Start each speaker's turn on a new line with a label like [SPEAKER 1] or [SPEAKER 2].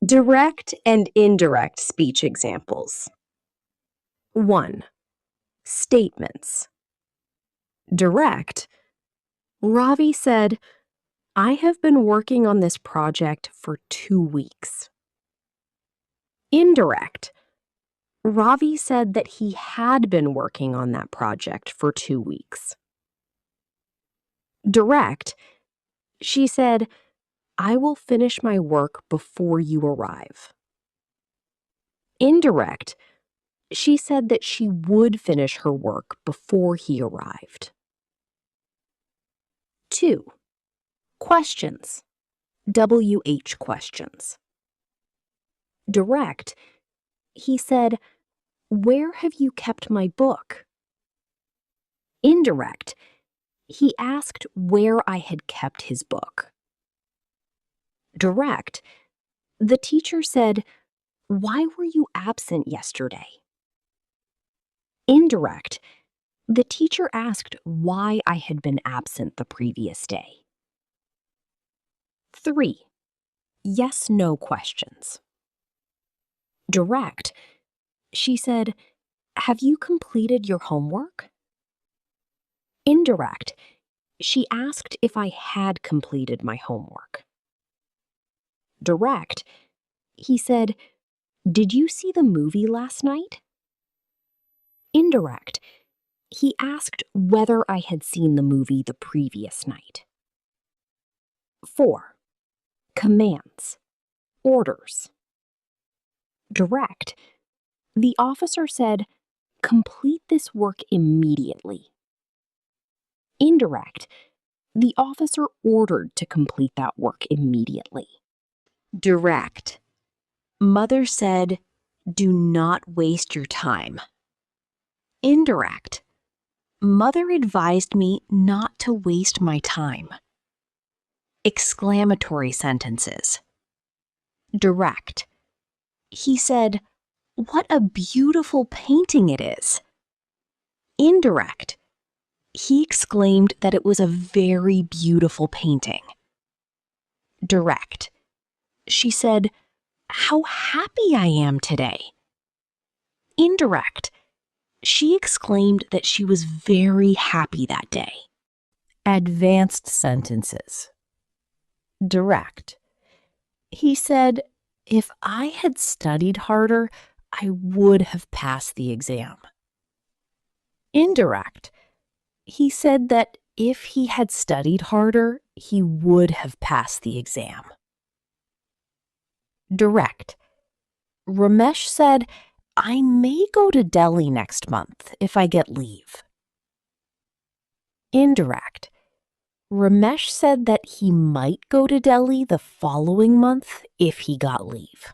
[SPEAKER 1] Direct and indirect speech examples. 1. Statements. Direct. Ravi said, "I have been working on this project for 2 weeks." Indirect. Ravi said that he had been working on that project for 2 weeks. Direct. She said, "I will finish my work before you arrive." Indirect. She said that she would finish her work before he arrived. 2. Questions. WH questions. Direct. He said, "Where have you kept my book?" Indirect. He asked where I had kept his book. Direct. The teacher said, "Why were you absent yesterday?" Indirect. The teacher asked why I had been absent the previous day. 3. Yes/no questions. Direct. She said, "Have you completed your homework?" Indirect. She asked if I had completed my homework. Direct. He said, "Did you see the movie last night?" Indirect. He asked whether I had seen the movie the previous night. 4. Commands. Orders. Direct. The officer said, "Complete this work immediately." Indirect. The officer ordered to complete that work immediately. Direct. Mother said, "Do not waste your time." Indirect. Mother advised me not to waste my time. Exclamatory sentences. Direct. He said, "What a beautiful painting it is." Indirect. He exclaimed that it was a very beautiful painting. Direct. She said, "How happy I am today." Indirect. She exclaimed that she was very happy that day. Advanced sentences. Direct. He said, "If I had studied harder, I would have passed the exam." Indirect. He said that if he had studied harder, he would have passed the exam. Direct. Ramesh said, "I may go to Delhi next month if I get leave." Indirect. Ramesh said that he might go to Delhi the following month if he got leave.